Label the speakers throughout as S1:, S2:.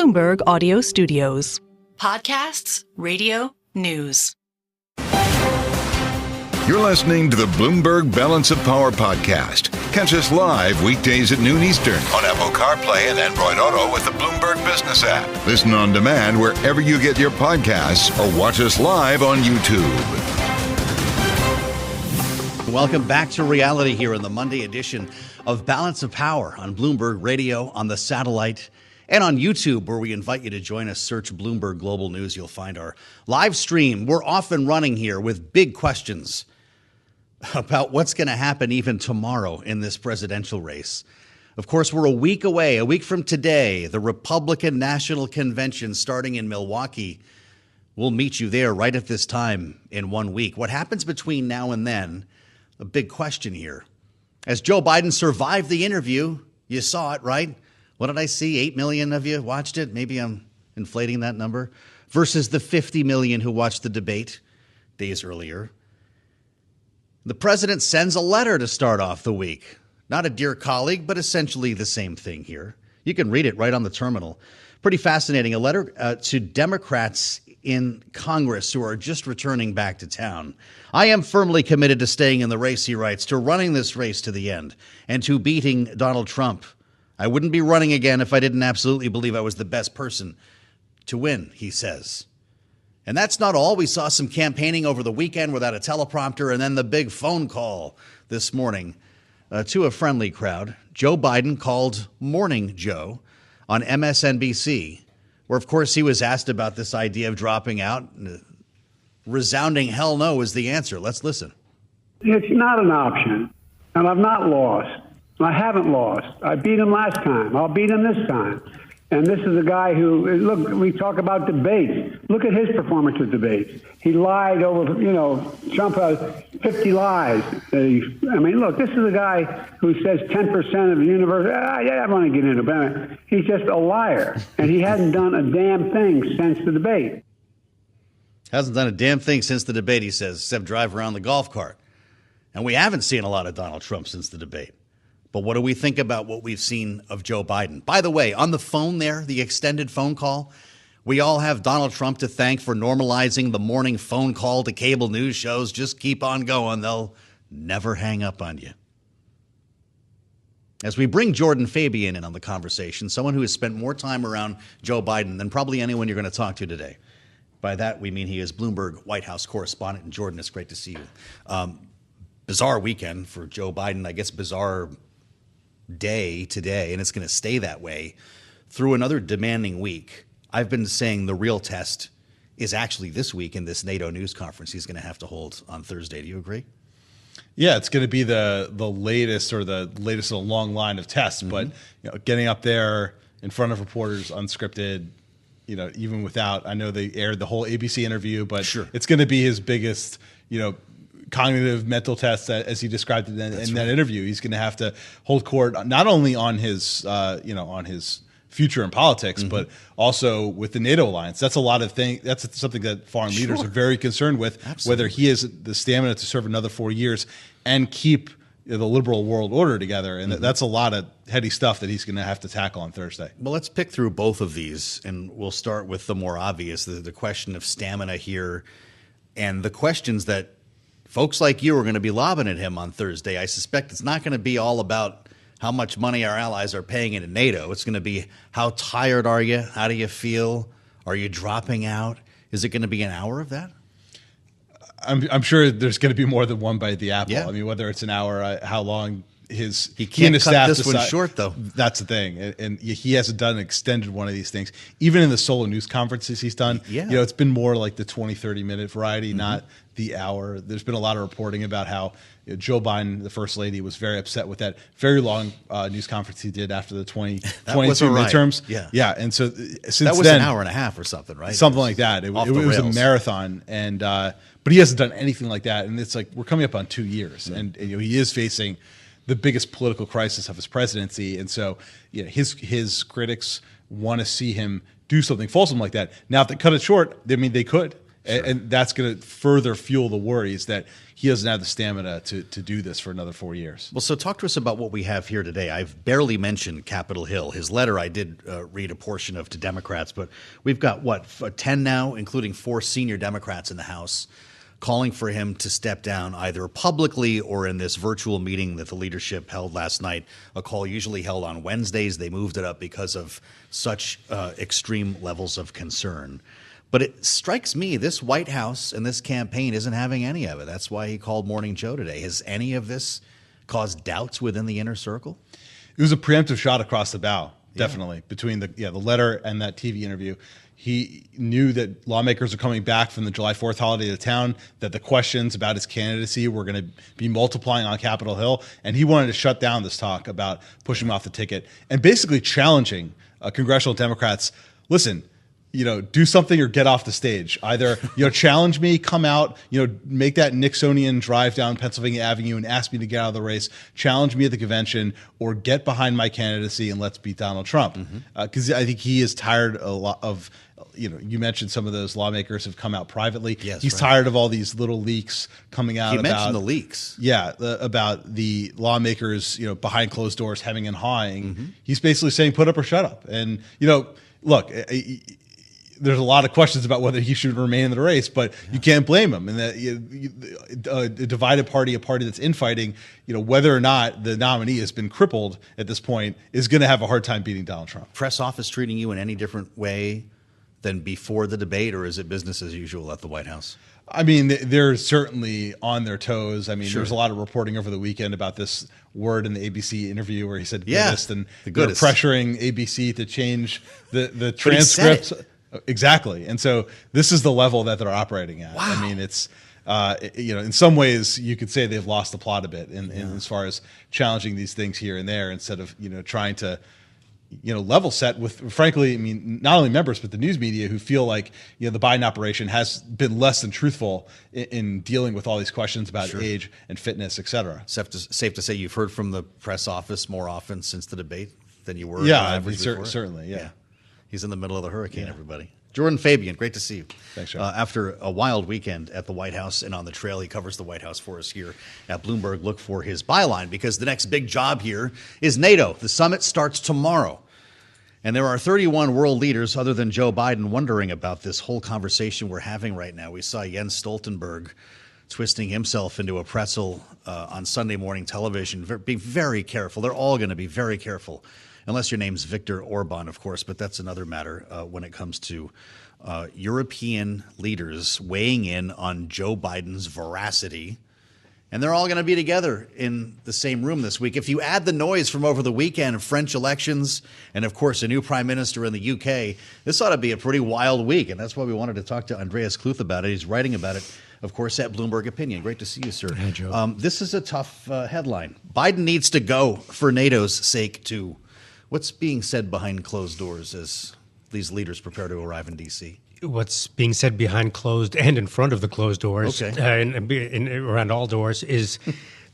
S1: Bloomberg Audio Studios.
S2: Podcasts, radio, news.
S3: You're listening to the Bloomberg Balance of Power podcast. Catch us live weekdays at noon Eastern on Apple CarPlay and Android Auto with the Bloomberg Business app. Listen on demand wherever you get your podcasts or watch us live on YouTube.
S4: Welcome back to reality here in the Monday edition of Balance of Power on Bloomberg Radio, on the satellite, and on YouTube, where we invite you to join us. Search Bloomberg Global News. You'll find our live stream. We're off and running here with big questions about what's going to happen even tomorrow in this presidential race. Of course, we're a week away, a week from today, the Republican National Convention starting in Milwaukee. We'll meet you there right at this time in 1 week. What happens between now and then? A big question here. As Joe Biden survived the interview, you saw it, right? What did I see? 8 million of you watched it. Maybe I'm inflating that number. Versus the 50 million who watched the debate days earlier. The president sends a letter to start off the week. Not a dear colleague, but essentially the same thing here. You can read it right on the terminal. Pretty fascinating. A letter to Democrats in Congress who are just returning back to town. I am firmly committed to staying in the race, he writes, to running this race to the end and to beating Donald Trump. I wouldn't be running again if I didn't absolutely believe I was the best person to win, he says. And that's not all. We saw some campaigning over the weekend without a teleprompter, and then the big phone call this morning to a friendly crowd. Joe Biden called Morning Joe on MSNBC, where, of course, he was asked about this idea of dropping out. Resounding hell no is the answer. Let's listen.
S5: It's not an option, and I've not lost. I haven't lost. I beat him last time. I'll beat him this time. And this is a guy who, look, we talk about debates. Look at his performance with debates. He lied over, Trump has 50 lies. Look, this is a guy who says 10% of the universe. I don't want to get into it. He's just a liar. And he hasn't done a damn thing since the debate.
S4: Hasn't done a damn thing since the debate, he says, except drive around the golf cart. And we haven't seen a lot of Donald Trump since the debate. But what do we think about what we've seen of Joe Biden? By the way, on the phone there, the extended phone call, we all have Donald Trump to thank for normalizing the morning phone call to cable news shows. Just keep on going. They'll never hang up on you. As we bring Jordan Fabian in on the conversation, someone who has spent more time around Joe Biden than probably anyone you're going to talk to today. By that, we mean he is Bloomberg White House correspondent. And Jordan, it's great to see you. Bizarre weekend for Joe Biden. I guess bizarre day today, and it's going to stay that way through another demanding week. I've been saying the real test is actually this week in this NATO news conference he's going to have to hold on Thursday. Do you agree?
S6: Yeah, it's going to be the latest or the latest in a long line of tests. Mm-hmm. But getting up there in front of reporters unscripted, even without, I know they aired the whole ABC interview, but sure, it's going to be his biggest, cognitive mental test, as he described it in that interview. He's going to have to hold court not only on his, on his future in politics, mm-hmm, but also with the NATO alliance. That's a lot of things. That's something that foreign leaders are very concerned with. Absolutely. Whether he has the stamina to serve another 4 years and keep the liberal world order together. And mm-hmm, that's a lot of heady stuff that he's going to have to tackle on Thursday.
S4: Well, let's pick through both of these, and we'll start with the more obvious, the question of stamina here, and the questions that folks like you are going to be lobbing at him on Thursday. I suspect it's not going to be all about how much money our allies are paying into NATO. It's going to be, how tired are you? How do you feel? Are you dropping out? Is it going to be an hour of that?
S6: I'm sure there's going to be more than one bite at the apple.
S4: Yeah.
S6: I mean, whether it's an hour, how long
S4: he can't cut this one short, though.
S6: That's the thing, and he hasn't done an extended one of these things. Even in the solo news conferences he's done, it's been more like the 20, 30-minute variety, mm-hmm, not the hour. There's been a lot of reporting about how Joe Biden, the first lady, was very upset with that very long news conference he did after the 2022 midterms. Yeah. And so since
S4: that was
S6: then,
S4: an hour and a half or something, right?
S6: Something like that. It was a marathon, and but he hasn't done anything like that. And it's like we're coming up on 2 years, mm-hmm, and he is facing the biggest political crisis of his presidency, and so his critics want to see him do something fulsome like that. Now, if they cut it short, they could. And that's going to further fuel the worries that he doesn't have the stamina to do this for another 4 years.
S4: Well, so talk to us about what we have here today. I've barely mentioned Capitol Hill. His letter I did read a portion of to Democrats, but we've got, 10 now, including 4 senior Democrats in the House, calling for him to step down either publicly or in this virtual meeting that the leadership held last night, a call usually held on Wednesdays. They moved it up because of such extreme levels of concern. But it strikes me this White House and this campaign isn't having any of it. That's why he called Morning Joe today. Has any of this caused doubts within the inner circle?
S6: It was a preemptive shot across the bow, definitely, between the letter and that TV interview. He knew that lawmakers are coming back from the July 4th holiday to town, that the questions about his candidacy were going to be multiplying on Capitol Hill, and he wanted to shut down this talk about pushing him off the ticket and basically challenging congressional Democrats. Listen, do something or get off the stage. Either, challenge me, come out, make that Nixonian drive down Pennsylvania Avenue and ask me to get out of the race, challenge me at the convention, or get behind my candidacy and let's beat Donald Trump. Because I think he is tired a lot of, you mentioned some of those lawmakers have come out privately.
S4: Yes,
S6: He's tired of all these little leaks coming out.
S4: He mentioned the leaks.
S6: Yeah, about the lawmakers, behind closed doors, hemming and hawing. He's basically saying, put up or shut up. And, look, there's a lot of questions about whether he should remain in the race, but you can't blame him. And that a divided party, a party that's infighting, whether or not the nominee has been crippled at this point, is going to have a hard time beating Donald Trump.
S4: Press office treating you in any different way than before the debate, or is it business as usual at the White House?
S6: I mean, they're certainly on their toes. I mean, There's a lot of reporting over the weekend about this word in the ABC interview where he said goodest, and they're pressuring ABC to change the transcript. Exactly. And so this is the level that they're operating at. Wow. I mean, it's, in some ways you could say they've lost the plot a bit in as far as challenging these things here and there instead of, trying to, level set with, frankly, I mean, not only members, but the news media who feel like, the Biden operation has been less than truthful in dealing with all these questions about age and fitness, et cetera.
S4: Safe to say you've heard from the press office more often since the debate than you were.
S6: Certainly. Yeah.
S4: He's in the middle of the hurricane, everybody. Jordan Fabian, great to see you.
S6: Thanks, Joe.
S4: After a wild weekend at the White House and on the trail, he covers the White House for us here at Bloomberg. Look for his byline because the next big job here is NATO. The summit starts tomorrow. And there are 31 world leaders other than Joe Biden wondering about this whole conversation we're having right now. We saw Jens Stoltenberg twisting himself into a pretzel on Sunday morning television. Be very careful. They're all going to be very careful. Unless your name's Viktor Orban, of course, but that's another matter when it comes to European leaders weighing in on Joe Biden's veracity. And they're all going to be together in the same room this week. If you add the noise from over the weekend of French elections and, of course, a new prime minister in the UK, this ought to be a pretty wild week. And that's why we wanted to talk to Andreas Kluth about it. He's writing about it, of course, at Bloomberg Opinion. Great to see you, sir.
S7: Hey, Joe.
S4: This is a tough headline. Biden needs to go for NATO's sake, too. What's being said behind closed doors as these leaders prepare to arrive in D.C.?
S7: What's being said behind closed and in front of the closed doors, and around all doors, is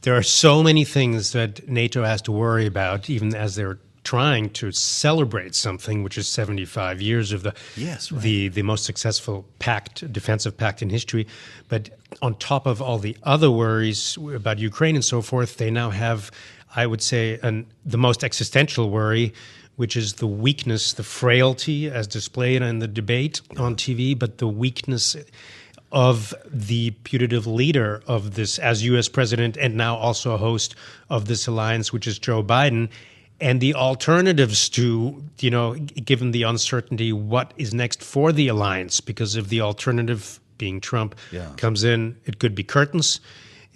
S7: there are so many things that NATO has to worry about, even as they're trying to celebrate something, which is 75 years of the most successful defensive pact in history. But on top of all the other worries about Ukraine and so forth, they now have, I would say, the most existential worry, which is the weakness, the frailty as displayed in the debate on TV, but the weakness of the putative leader of this as U.S. president and now also a host of this alliance, which is Joe Biden, and the alternatives to, given the uncertainty, what is next for the alliance, because if the alternative, being Trump, comes in, it could be curtains.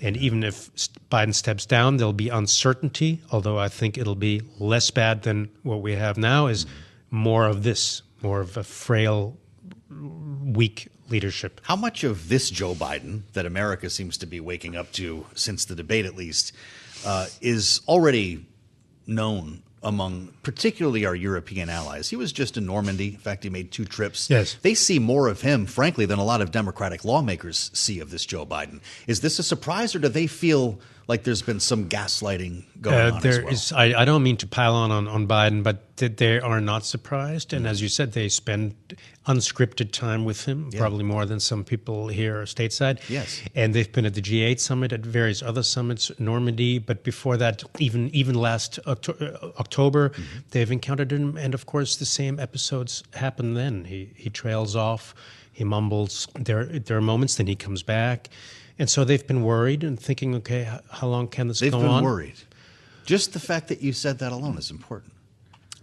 S7: And even if Biden steps down, there'll be uncertainty, although I think it'll be less bad than what we have now, is more of a frail, weak leadership.
S4: How much of this Joe Biden that America seems to be waking up to, since the debate at least, is already known among particularly our European allies? He was just in Normandy. In fact, he made 2 trips.
S7: Yes.
S4: They see more of him, frankly, than a lot of Democratic lawmakers see of this Joe Biden. Is this a surprise, or do they feel like there's been some gaslighting going on
S7: there
S4: as well.
S7: I don't mean to pile on Biden, but they are not surprised. And as you said, they spend unscripted time with him, probably more than some people here stateside.
S4: Yes.
S7: And they've been at the G8 summit, at various other summits, Normandy. But before that, even last October, they've encountered him. And of course, the same episodes happen then. He trails off, he mumbles. There are moments, then he comes back. And so they've been worried and thinking, okay, how long can this go on?
S4: They've been worried. Just the fact that you said that alone is important.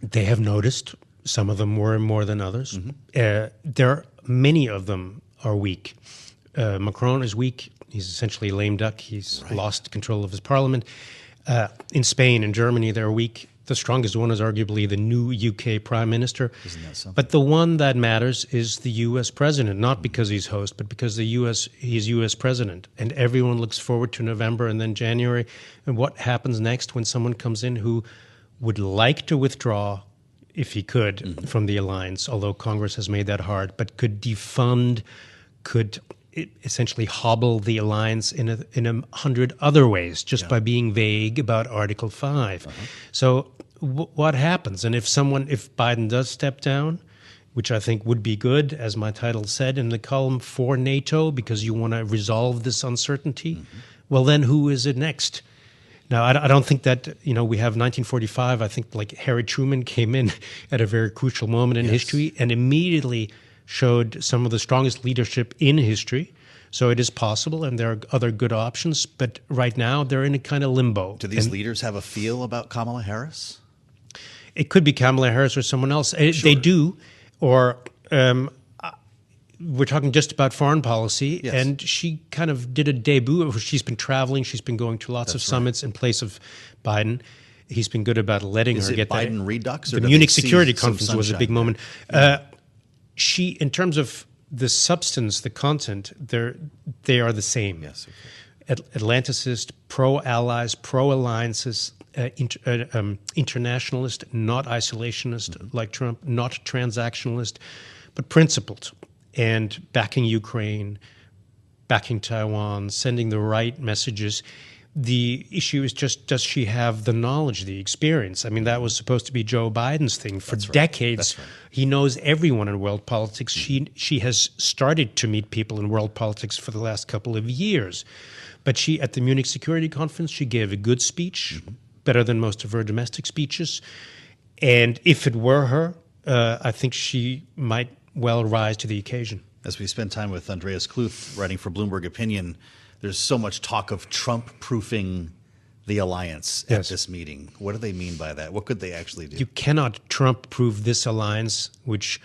S7: They have noticed. Some of them were more than others. Many of them are weak. Macron is weak. He's essentially a lame duck. He's lost control of his parliament. In Spain and Germany, they're weak. The strongest one is arguably the new UK prime minister.
S4: Isn't that something?
S7: But the one that matters is the U.S. president, not because he's host, but because he's U.S. president. And everyone looks forward to November and then January. And what happens next when someone comes in who would like to withdraw, if he could, from the alliance, although Congress has made that hard, but could defund, could essentially hobble the alliance in 100 other ways just by being vague about Article 5. So what happens? And if Biden does step down, which I think would be good, as my title said in the column, for NATO, because you want to resolve this uncertainty, well, then who is it next? Now, I don't think that, we have 1945. I think like Harry Truman came in at a very crucial moment in history and immediately showed some of the strongest leadership in history. So it is possible, and there are other good options. But right now, they're in a kind of limbo.
S4: Do these leaders have a feel about Kamala Harris?
S7: It could be Kamala Harris or someone else. They do. Or we're talking just about foreign policy.
S4: Yes.
S7: And she kind of did a debut. She's been traveling. She's been going to lots of summits in place of Biden. He's been good about letting her get
S4: Biden redux?
S7: The Munich Security Conference was a big moment. She, in terms of the substance, the content, they are the same.
S4: Yes.
S7: Okay. Atlanticist, pro-allies, pro-alliances, internationalist, not isolationist like Trump, not transactionalist, but principled, and backing Ukraine, backing Taiwan, sending the right messages. The issue is just, does she have the knowledge, the experience? I mean, that was supposed to be Joe Biden's thing for decades.
S4: That's right.
S7: He knows everyone in world politics. She has started to meet people in world politics for the last couple of years. But she, at the Munich Security Conference, she gave a good speech, better than most of her domestic speeches. And if it were her, I think she might well rise to the occasion.
S4: As we spend time with Andreas Kluth, writing for Bloomberg Opinion, there's so much talk of Trump-proofing the alliance at this meeting. What do they mean by that? What could they actually do?
S7: You cannot Trump-proof this alliance, which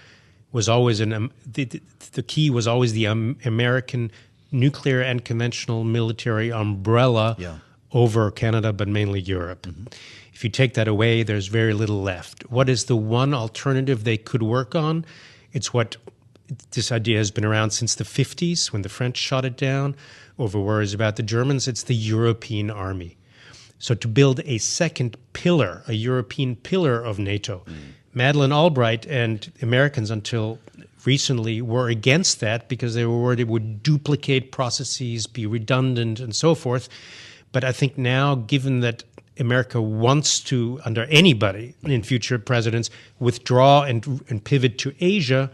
S7: was always the key was always the American nuclear and conventional military umbrella over Canada, but mainly Europe. If you take that away, there's very little left. What is the one alternative they could work on? It's what this idea has been around since the 50s when the French shot it down over worries about the Germans. It's the European army. So to build a second pillar, a European pillar of NATO, Madeleine Albright and Americans until recently were against that because they were worried it would duplicate processes, be redundant, and so forth. But I think now, given that America wants to, under anybody in future presidents, withdraw and pivot to Asia,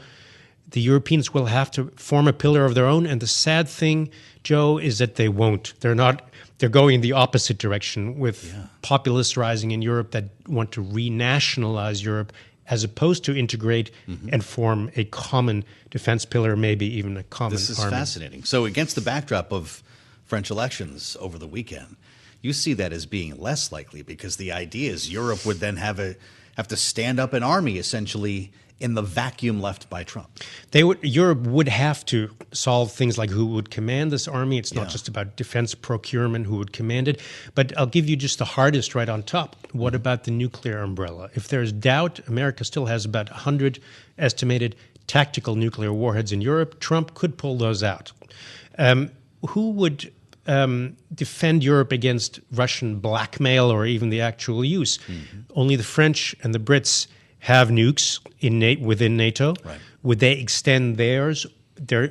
S7: the Europeans will have to form a pillar of their own. And the sad thing, Joe, is that they won't. They're going the opposite direction with populists rising in Europe that want to renationalize Europe as opposed to integrate and form a common defense pillar, maybe even a common army.
S4: This is fascinating. So against the backdrop of French elections over the weekend, you see that as being less likely because the idea is Europe would then have to stand up an army essentially in the vacuum left by Trump.
S7: Europe would have to solve things like who would command this army. It's not just about defense procurement, who would command it. But I'll give you just the hardest right on top. What about the nuclear umbrella? If there's doubt, America still has about 100 estimated tactical nuclear warheads in Europe. Trump could pull those out. Who would defend Europe against Russian blackmail or even the actual use? Only the French and the Brits have nukes within NATO. Right. Would they extend their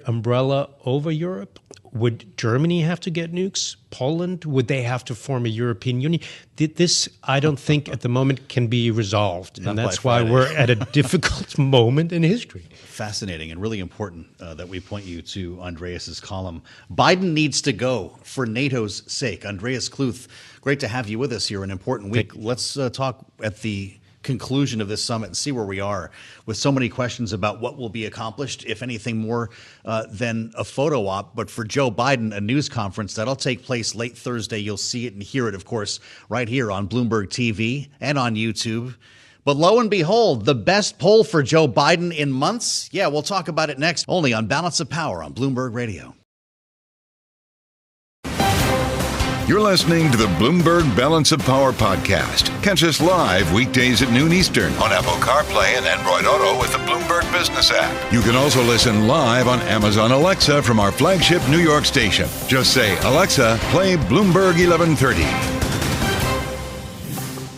S7: umbrella over Europe? Would Germany have to get nukes? Poland? Would they have to form a European Union? This, I don't think at the moment can be resolved. And that's why we're at a difficult moment in history.
S4: Fascinating and really important that we point you to Andreas's column. Biden needs to go for NATO's sake. Andreas Kluth, great to have you with us here. An important week. Let's talk at the conclusion of this summit and see where we are with so many questions about what will be accomplished, if anything more than a photo op. But for Joe Biden, a news conference that'll take place late Thursday. You'll see it and hear it, of course, right here on Bloomberg TV and on YouTube. But lo and behold, the best poll for Joe Biden in months? Yeah, we'll talk about it next, only on Balance of Power on Bloomberg Radio.
S3: You're listening to the Bloomberg Balance of Power podcast. Catch us live weekdays at noon Eastern on Apple CarPlay and Android Auto with the Bloomberg Business app. You can also listen live on Amazon Alexa from our flagship New York station. Just say, Alexa, play Bloomberg 1130.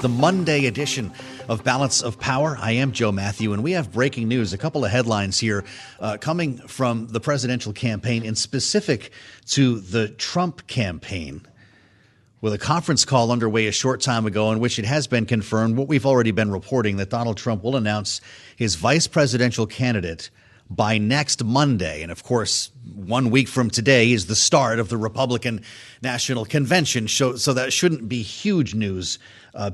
S4: The Monday edition of Balance of Power. I am Joe Mathieu, and we have breaking news. A couple of headlines here coming from the presidential campaign, and specific to the Trump campaign. With a conference call underway a short time ago in which it has been confirmed what we've already been reporting, that Donald Trump will announce his vice presidential candidate by next Monday. And of course, 1 week from today is the start of the Republican National Convention. So that shouldn't be huge news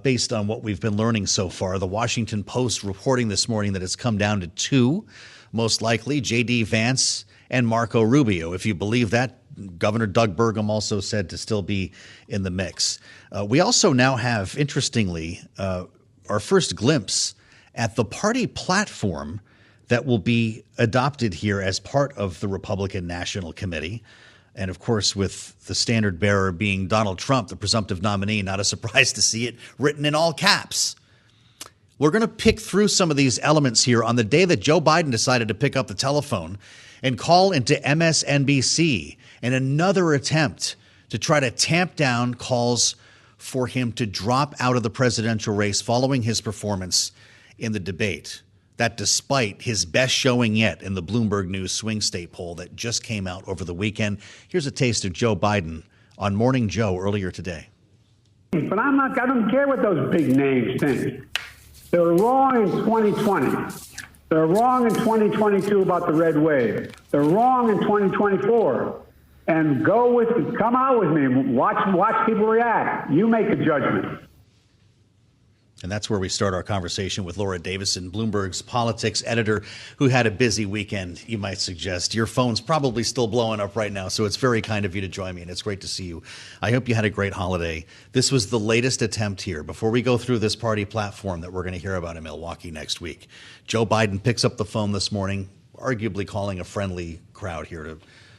S4: based on what we've been learning so far. The Washington Post reporting this morning that it's come down to two, most likely, J.D. Vance and Marco Rubio. If you believe that, Governor Doug Burgum also said to still be in the mix. We also now have, interestingly, our first glimpse at the party platform that will be adopted here as part of the Republican National Committee. And of course, with the standard bearer being Donald Trump, the presumptive nominee, not a surprise to see it written in all caps. We're going to pick through some of these elements here on the day that Joe Biden decided to pick up the telephone and call into MSNBC in another attempt to try to tamp down calls for him to drop out of the presidential race following his performance in the debate. That despite his best showing yet in the Bloomberg News swing state poll that just came out over the weekend. Here's a taste of Joe Biden on Morning Joe earlier today.
S5: But I don't care what those big names think. They were wrong in 2020. They're wrong in 2022 about the red wave. They're wrong in 2024. And come out with me. Watch people react. You make a judgment.
S4: And that's where we start our conversation with Laura Davison, Bloomberg's politics editor, who had a busy weekend, you might suggest. Your phone's probably still blowing up right now, so it's very kind of you to join me, and it's great to see you. I hope you had a great holiday. This was the latest attempt here. Before we go through this party platform that we're going to hear about in Milwaukee next week, Joe Biden picks up the phone this morning, arguably calling a friendly crowd here to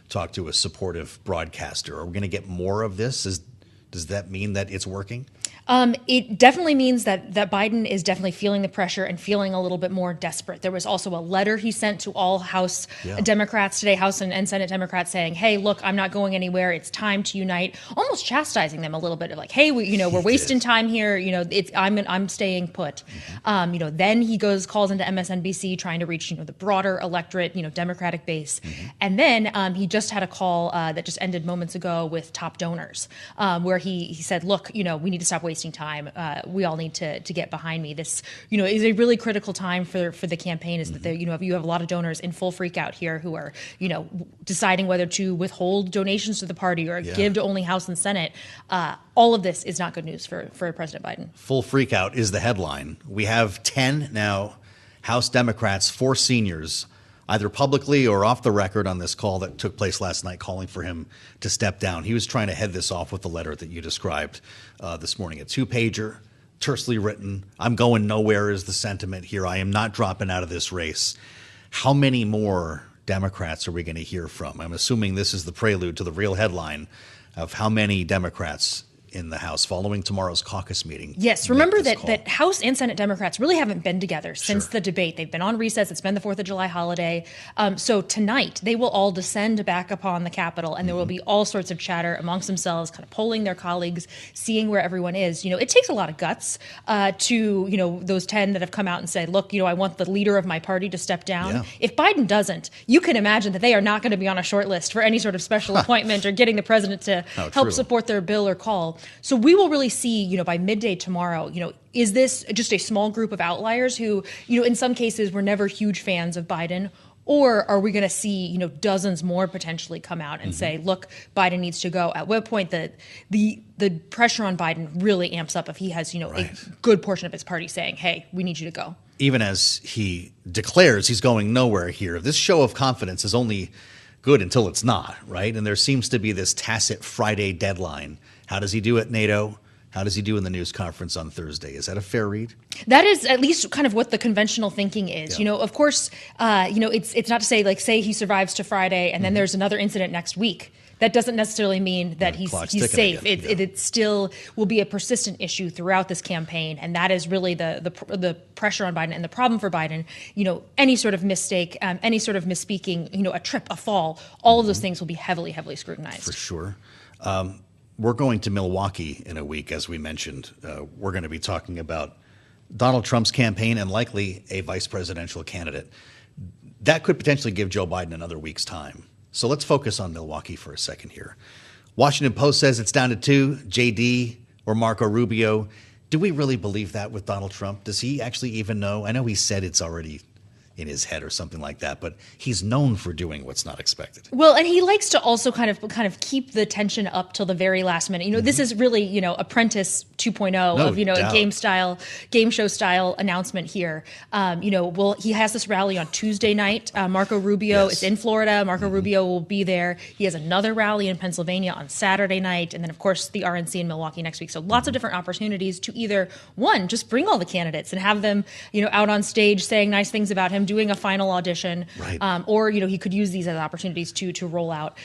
S4: talk to a supportive broadcaster. Are we going to get more of this? Does that mean that it's working?
S8: It definitely means that Biden is definitely feeling the pressure and feeling a little bit more desperate. There was also a letter he sent to all House Democrats today, House and Senate Democrats, saying, "Hey, look, I'm not going anywhere. It's time to unite." Almost chastising them a little bit, of like, "Hey, we're wasting time here. I'm staying put." Mm-hmm. Then he calls into MSNBC trying to reach the broader electorate, Democratic base, and then he just had a call that just ended moments ago with top donors, where he said, "Look, we need to stop wasting time. We all need to get behind me. This, is a really critical time for the campaign. Is that you have a lot of donors in full freak out here who are, deciding whether to withhold donations to the party or give to only House and Senate. All of this is not good news for President Biden.
S4: Full freak out is the headline. We have 10 now House Democrats, 4 seniors, either publicly or off the record on this call that took place last night, calling for him to step down. He was trying to head this off with the letter that you described this morning. A 2-pager, tersely written. I'm going nowhere is the sentiment here. I am not dropping out of this race. How many more Democrats are we going to hear from? I'm assuming this is the prelude to the real headline of how many Democrats in the House following tomorrow's caucus meeting.
S8: Yes, remember that House and Senate Democrats really haven't been together since the debate. They've been on recess. It's been the 4th of July holiday. So tonight, they will all descend back upon the Capitol, and there will be all sorts of chatter amongst themselves, kind of polling their colleagues, seeing where everyone is. It takes a lot of guts to, those 10 that have come out and said, look, I want the leader of my party to step down. Yeah. If Biden doesn't, you can imagine that they are not going to be on a short list for any sort of special appointment or getting the president to help support their bill or call. So we will really see, by midday tomorrow, is this just a small group of outliers who, in some cases were never huge fans of Biden? Or are we going to see, dozens more potentially come out and say, look, Biden needs to go? At what point the pressure on Biden really amps up if he has, a good portion of his party saying, hey, we need you to go?
S4: Even as he declares he's going nowhere here, this show of confidence is only good until it's not, right? And there seems to be this tacit Friday deadline. How does he do at NATO? How does he do in the news conference on Thursday? Is that a fair read?
S8: That is at least kind of what the conventional thinking is.
S4: Yeah.
S8: Of course, it's not to say, say he survives to Friday and then there's another incident next week. That doesn't necessarily mean that he's safe. It still will be a persistent issue throughout this campaign, and that is really the pressure on Biden and the problem for Biden. Any sort of mistake, any sort of misspeaking, a trip, a fall, all of those things will be heavily, heavily scrutinized.
S4: For sure. We're going to Milwaukee in a week, as we mentioned. We're going to be talking about Donald Trump's campaign and likely a vice presidential candidate. That could potentially give Joe Biden another week's time. So let's focus on Milwaukee for a second here. Washington Post says it's down to 2, JD or Marco Rubio. Do we really believe that with Donald Trump? Does he actually even know? I know he said it's already in his head or something like that, but he's known for doing what's not expected.
S8: Well, and he likes to also kind of keep the tension up till the very last minute. This is really, Apprentice 2.0 of, a game show style announcement here. He has this rally on Tuesday night. Marco Rubio is in Florida. Marco Rubio will be there. He has another rally in Pennsylvania on Saturday night. And then, of course, the RNC in Milwaukee next week. So lots of different opportunities to either, one, just bring all the candidates and have them, out on stage saying nice things about him, doing a final audition, or he could use these as opportunities to roll out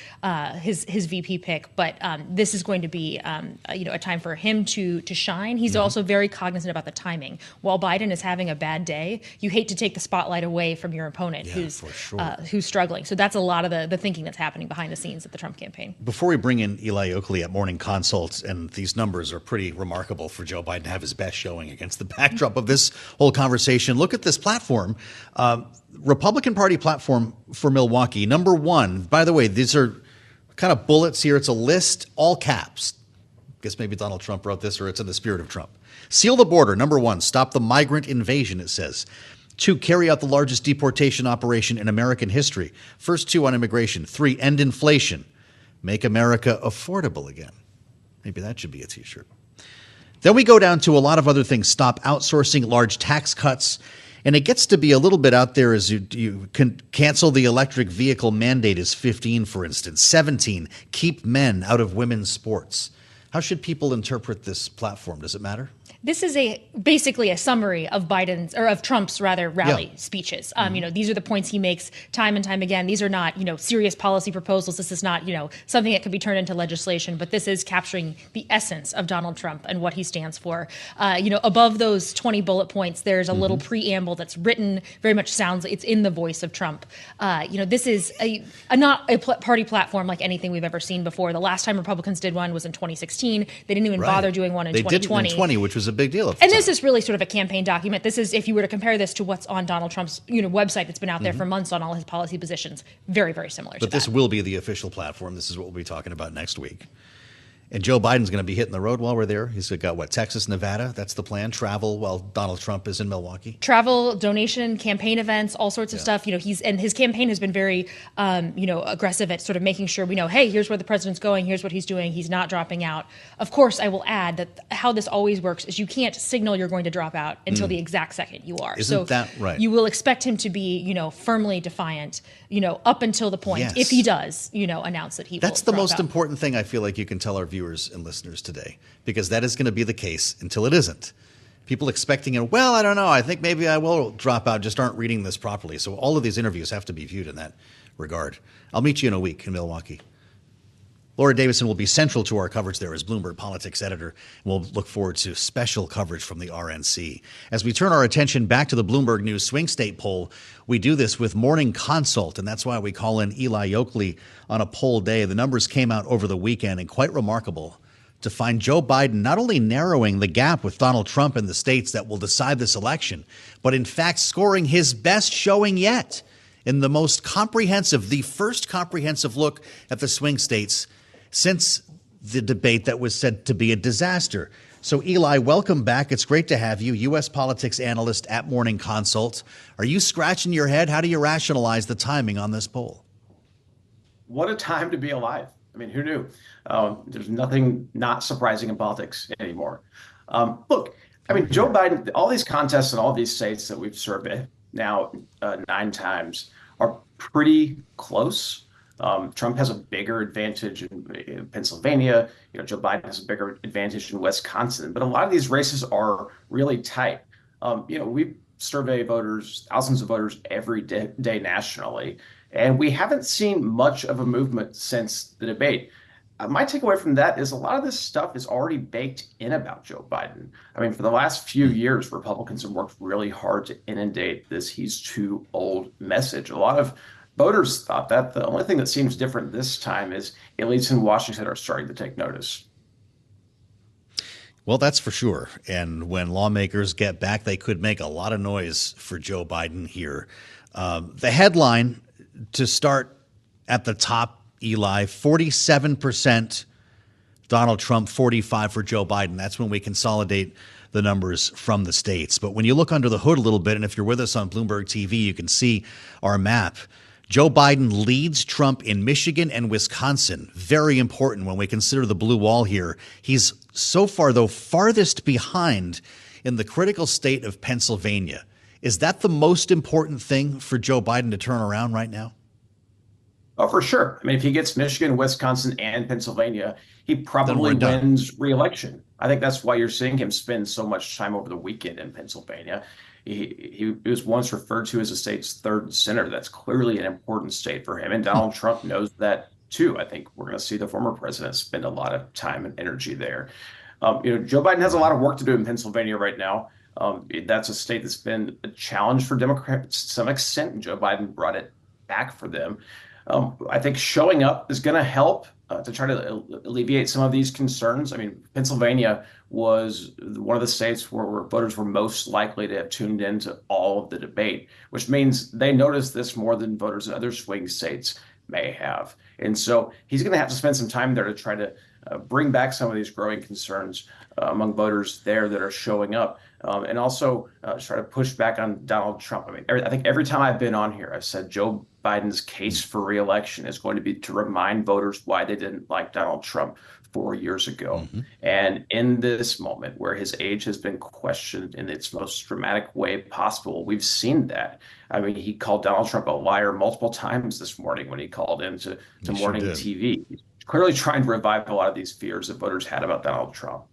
S8: his VP pick. But this is going to be a time for him to shine. He's also very cognizant about the timing. While Biden is having a bad day, you hate to take the spotlight away from your opponent who's struggling. So that's a lot of the thinking that's happening behind the scenes at the Trump campaign.
S4: Before we bring in Eli Yokley at Morning Consults, and these numbers are pretty remarkable for Joe Biden to have his best showing against the backdrop of this whole conversation. Look at this platform. Republican Party platform for Milwaukee. Number 1, by the way, these are kind of bullets here. It's a list, all caps. Guess maybe Donald Trump wrote this, or it's in the spirit of Trump. Seal the border. Number 1, stop the migrant invasion, it says. 2, carry out the largest deportation operation in American history. First 2 on immigration. 3, end inflation. Make America affordable again. Maybe that should be a T-shirt. Then we go down to a lot of other things. Stop outsourcing, large tax cuts. And it gets to be a little bit out there as you can cancel the electric vehicle mandate is 15, for instance. 17, keep men out of women's sports. How should people interpret this platform? Does it matter?
S8: This is basically a summary of Trump's rally speeches. These are the points he makes time and time again. These are not, serious policy proposals. This is not, something that could be turned into legislation, but this is capturing the essence of Donald Trump and what he stands for. Above those 20 bullet points, there's a little preamble that's written, very much sounds, it's in the voice of Trump. This is not a party platform like anything we've ever seen before. The last time Republicans did one was in 2016. They didn't even bother doing one in 2020. They did it in
S4: 2020, which was a big deal.
S8: And this is really sort of a campaign document. This is, if you were to compare this to what's on Donald Trump's website that's been out there for months on all his policy positions, very, very similar to that.
S4: But this will be the official platform. This is what we'll be talking about next week. And Joe Biden's going to be hitting the road while we're there. He's got, Texas, Nevada? That's the plan. Travel while Donald Trump is in Milwaukee.
S8: Travel, donation, campaign events, all sorts of stuff. His campaign has been very, aggressive at sort of making sure we know, hey, here's where the president's going. Here's what he's doing. He's not dropping out. Of course, I will add that how this always works is you can't signal you're going to drop out until the exact second you are.
S4: Isn't that right?
S8: You will expect him to be, firmly defiant, up until the point, if he does, announce that he will.
S4: That's the most important thing I feel like you can tell our viewers and listeners today, because that is going to be the case until it isn't. People expecting it, well, I don't know, I think maybe I will drop out, just aren't reading this properly. So all of these interviews have to be viewed in that regard. I'll meet you in a week in Milwaukee. Laura Davison will be central to our coverage there as Bloomberg Politics editor. We'll look forward to special coverage from the RNC. As we turn our attention back to the Bloomberg News swing state poll, we do this with Morning Consult, and that's why we call in Eli Yokley on a poll day. The numbers came out over the weekend, and quite remarkable to find Joe Biden not only narrowing the gap with Donald Trump in the states that will decide this election, but in fact scoring his best showing yet in the first comprehensive look at the swing states since the debate that was said to be a disaster. So, Eli, welcome back. It's great to have you, U.S. politics analyst at Morning Consult. Are you scratching your head? How do you rationalize the timing on this poll?
S9: What a time to be alive. I mean, who knew? There's nothing not surprising in politics anymore. Look, I mean, Joe Biden, all these contests in all these states that we've surveyed now 9 times are pretty close. Trump has a bigger advantage in Pennsylvania. Joe Biden has a bigger advantage in Wisconsin. But a lot of these races are really tight. We survey voters, thousands of voters every day nationally, and we haven't seen much of a movement since the debate. My takeaway from that is a lot of this stuff is already baked in about Joe Biden. I mean, for the last few years, Republicans have worked really hard to inundate this "he's too old" message. A lot of voters thought that. The only thing that seems different this time is elites in Washington are starting to take notice.
S4: Well, that's for sure. And when lawmakers get back, they could make a lot of noise for Joe Biden here. The headline to start at the top, Eli, 47% Donald Trump, 45% for Joe Biden. That's when we consolidate the numbers from the states. But when you look under the hood a little bit, and if you're with us on Bloomberg TV, you can see our map. Joe Biden leads Trump in Michigan and Wisconsin. Very important when we consider the blue wall here. He's so far, though, farthest behind in the critical state of Pennsylvania. Is that the most important thing for Joe Biden to turn around right now?
S9: Oh, for sure. I mean, if he gets Michigan, Wisconsin, and Pennsylvania, he probably wins re-election. I think that's why you're seeing him spend so much time over the weekend in Pennsylvania. He was once referred to as the state's third center. That's clearly an important state for him. And Donald Trump knows that, too. I think we're going to see the former president spend a lot of time and energy there. Joe Biden has a lot of work to do in Pennsylvania right now. That's a state that's been a challenge for Democrats to some extent, and Joe Biden brought it back for them. I think showing up is going to help to try to alleviate some of these concerns. I mean, Pennsylvania was one of the states where voters were most likely to have tuned into all of the debate, which means they noticed this more than voters in other swing states may have. And so he's going to have to spend some time there to try to bring back some of these growing concerns among voters there that are showing up, and also try to push back on Donald Trump. I mean, I think every time I've been on here, I've said Joe Biden's case for re-election is going to be to remind voters why they didn't like Donald Trump 4 years ago. Mm-hmm. And in this moment where his age has been questioned in its most dramatic way possible, we've seen that. I mean, he called Donald Trump a liar multiple times this morning when he called into morning TV. He's clearly trying to revive a lot of these fears that voters had about Donald Trump.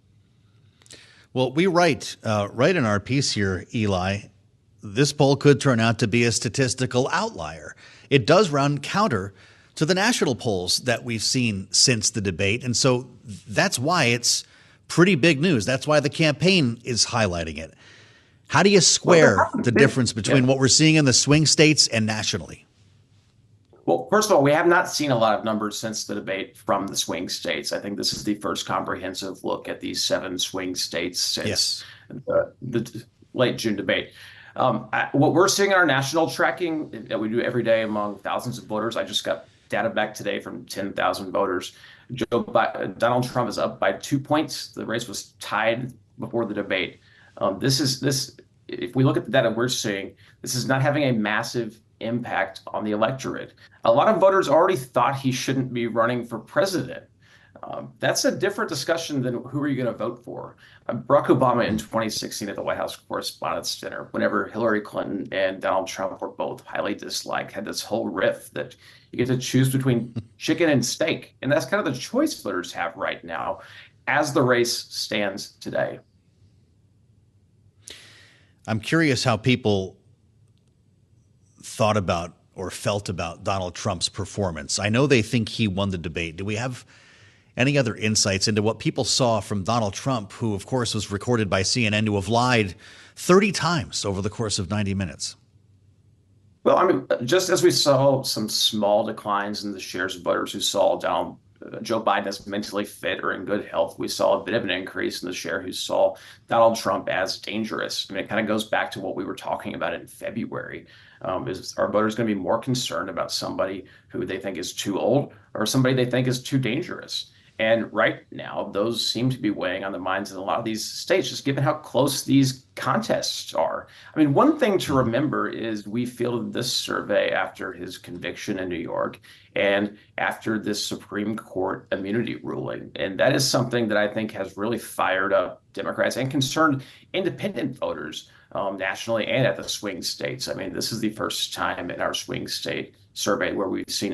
S4: Well, we write in our piece here, Eli, this poll could turn out to be a statistical outlier. It does run counter to the national polls that we've seen since the debate. And so that's why it's pretty big news. That's why the campaign is highlighting it. How do you square the difference between what we're seeing in the swing states and nationally?
S9: Well, first of all, we have not seen a lot of numbers since the debate from the swing states. I think this is the first comprehensive look at these 7 swing states since the late June debate. What we're seeing in our national tracking that we do every day among thousands of voters, I just got data back today from 10,000 voters. Donald Trump is up by 2 points. The race was tied before the debate. If we look at the data we're seeing, this is not having a massive impact on the electorate. A lot of voters already thought he shouldn't be running for president. That's a different discussion than who are you going to vote for. Barack Obama in 2016 at the White House Correspondents' dinner, whenever Hillary Clinton and Donald Trump were both highly disliked, had this whole riff that you get to choose between chicken and steak. And that's kind of the choice voters have right now as the race stands today.
S4: I'm curious how people thought about or felt about Donald Trump's performance. I know they think he won the debate. Do we have any other insights into what people saw from Donald Trump, who, of course, was recorded by CNN to have lied 30 times over the course of 90 minutes?
S9: Well, I mean, just as we saw some small declines in the shares of voters who saw Joe Biden as mentally fit or in good health, we saw a bit of an increase in the share who saw Donald Trump as dangerous. I mean, it kind of goes back to what we were talking about in February. Is our voters going to be more concerned about somebody who they think is too old or somebody they think is too dangerous? And right now, those seem to be weighing on the minds of a lot of these states, just given how close these contests are. I mean, one thing to remember is we fielded this survey after his conviction in New York and after this Supreme Court immunity ruling. And that is something that I think has really fired up Democrats and concerned independent voters nationally and at the swing states. I mean, this is the first time in our swing state survey where we've seen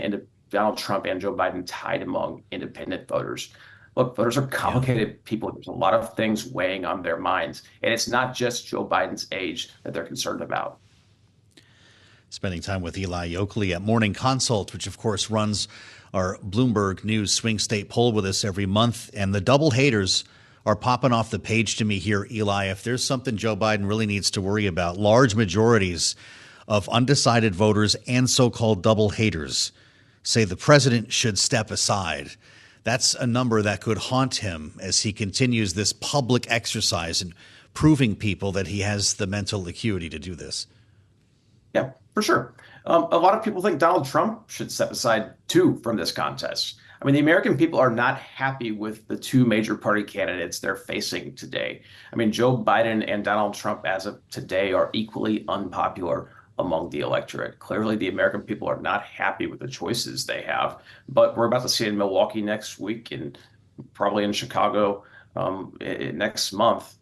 S9: Donald Trump and Joe Biden tied among independent voters. Look, voters are complicated people. There's a lot of things weighing on their minds. And it's not just Joe Biden's age that they're concerned about.
S4: Spending time with Eli Yokley at Morning Consult, which, of course, runs our Bloomberg News swing state poll with us every month. And the double haters are popping off the page to me here, Eli. If there's something Joe Biden really needs to worry about, large majorities of undecided voters and so-called double haters say the president should step aside. That's a number that could haunt him as he continues this public exercise in proving people that he has the mental acuity to do this.
S9: Yeah, for sure. A lot of people think Donald Trump should step aside, too, from this contest. I mean, the American people are not happy with the two major party candidates they're facing today. I mean, Joe Biden and Donald Trump, as of today, are equally unpopular among the electorate. Clearly, the American people are not happy with the choices they have. But we're about to see it in Milwaukee next week and probably in Chicago next month.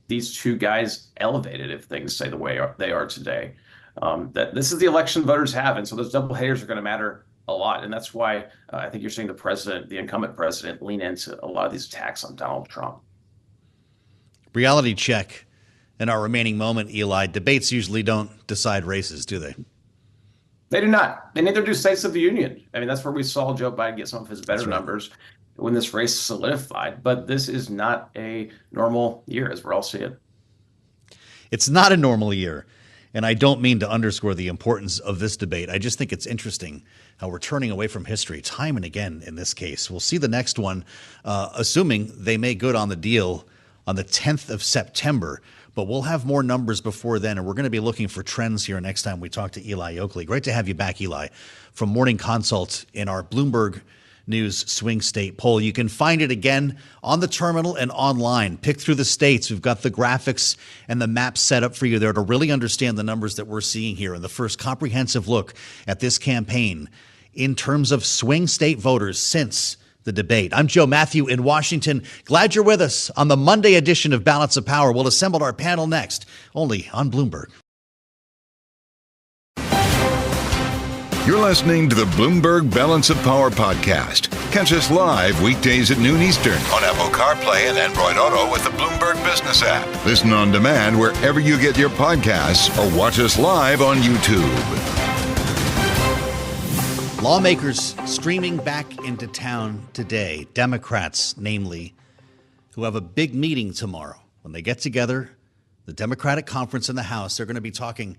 S9: These two guys elevated if things stay the way they are today. That this is the election voters have. And so those double haters are going to matter a lot. And that's why I think you're seeing the incumbent president, lean into a lot of these attacks on Donald Trump.
S4: Reality check. In our remaining moment, Eli, debates usually don't decide races, do they?
S9: They do not. They neither do States of the Union. I mean, that's where we saw Joe Biden get some of his better numbers when this race solidified. But this is not a normal year, as we're all seeing.
S4: It's not a normal year. And I don't mean to underscore the importance of this debate. I just think it's interesting how we're turning away from history time and again in this case. We'll see the next one, assuming they make good on the deal on the 10th of September. But we'll have more numbers before then, and we're going to be looking for trends here next time we talk to Eli Yokley. Great to have you back, Eli, from Morning Consult in our Bloomberg News swing state poll. You can find it again on the terminal and online. Pick through the states. We've got the graphics and the maps set up for you there to really understand the numbers that we're seeing here in the first comprehensive look at this campaign in terms of swing state voters since the debate. I'm Joe Mathieu in Washington. Glad you're with us on the Monday edition of Balance of Power. We'll assemble our panel next, only on Bloomberg.
S3: You're listening to the Bloomberg Balance of Power podcast. Catch us live weekdays at noon Eastern on Apple CarPlay and Android Auto with the Bloomberg Business app. Listen on demand wherever you get your podcasts or watch us live on YouTube.
S4: Lawmakers streaming back into town today, Democrats namely, who have a big meeting tomorrow. When they get together, the Democratic conference in the House, they're going to be talking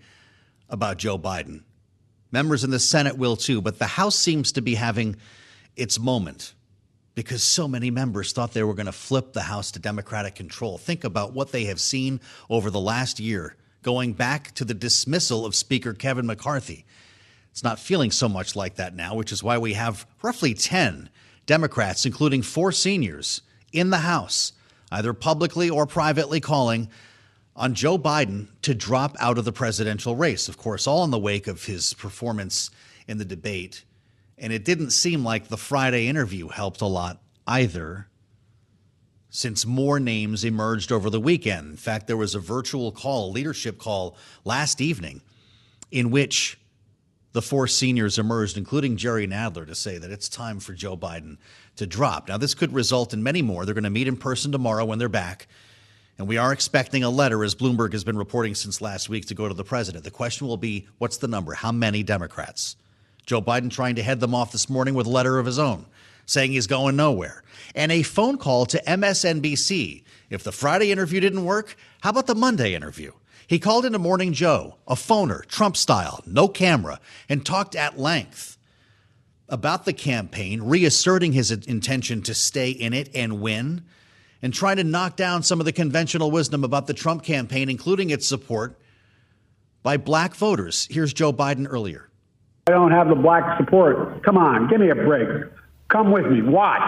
S4: about Joe Biden. Members in the Senate will too, but the House seems to be having its moment because so many members thought they were going to flip the House to Democratic control. Think about what they have seen over the last year, going back to the dismissal of Speaker Kevin McCarthy. It's not feeling so much like that now, which is why we have roughly 10 Democrats, including 4 seniors, in the House, either publicly or privately calling on Joe Biden to drop out of the presidential race. Of course, all in the wake of his performance in the debate. And it didn't seem like the Friday interview helped a lot either, since more names emerged over the weekend. In fact, there was a virtual call, leadership call last evening, in which the 4 seniors emerged, including Jerry Nadler, to say that it's time for Joe Biden to drop. Now, this could result in many more. They're going to meet in person tomorrow when they're back. And we are expecting a letter, as Bloomberg has been reporting since last week, to go to the president. The question will be, what's the number? How many Democrats? Joe Biden trying to head them off this morning with a letter of his own, saying he's going nowhere, and a phone call to MSNBC. If the Friday interview didn't work, how about the Monday interview? He called into Morning Joe, a phoner, Trump style, no camera, and talked at length about the campaign, reasserting his intention to stay in it and win, and trying to knock down some of the conventional wisdom about the Trump campaign, including its support by black voters. Here's Joe Biden earlier.
S5: I don't have the black support. Come on, give me a break. Come with me. Watch.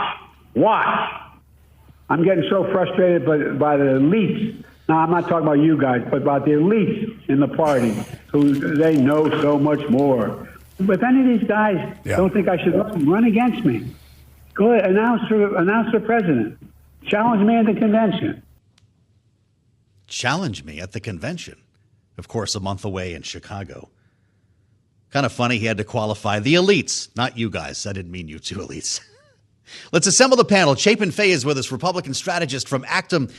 S5: I'm getting so frustrated by the elites. Now, I'm not talking about you guys, but about the elites in the party who they know so much more. But if any of these guys don't think I should run against me, go ahead, announce for president. Challenge me at the convention.
S4: Challenge me at the convention. Of course, a month away in Chicago. Kind of funny he had to qualify the elites, not you guys. I didn't mean you two elites. Let's assemble the panel. Chapin is with us, Republican strategist from Actum.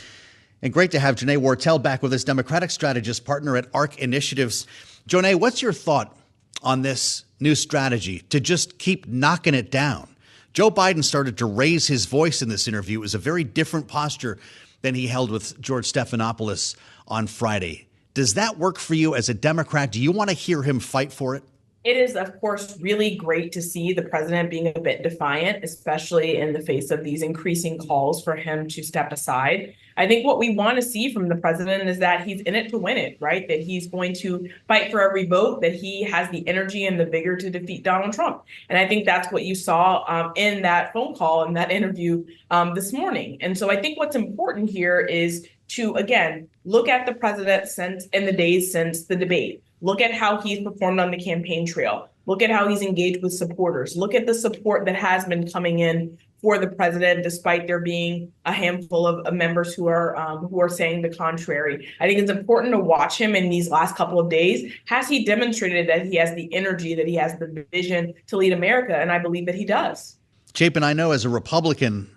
S4: And great to have Jonae Wartel back with us, Democratic strategist, partner at ARC Initiatives. Jonae, what's your thought on this new strategy to just keep knocking it down? Joe Biden started to raise his voice in this interview. It was a very different posture than he held with George Stephanopoulos on Friday. Does that work for you as a Democrat? Do you want to hear him fight for it?
S10: It is, of course, really great to see the president being a bit defiant, especially in the face of these increasing calls for him to step aside. I think what we want to see from the president is that he's in it to win it, right? That he's going to fight for every vote, that he has the energy and the vigor to defeat Donald Trump. And I think that's what you saw in that phone call and that interview this morning. And so I think what's important here is to, again, look at the president in the days since the debate. Look at how he's performed on the campaign trail. Look at how he's engaged with supporters. Look at the support that has been coming in for the president, despite there being a handful of members who are saying the contrary. I think it's important to watch him in these last couple of days. Has he demonstrated that he has the energy, that he has the vision to lead America? And I believe that he does.
S4: Chapin, I know as a Republican,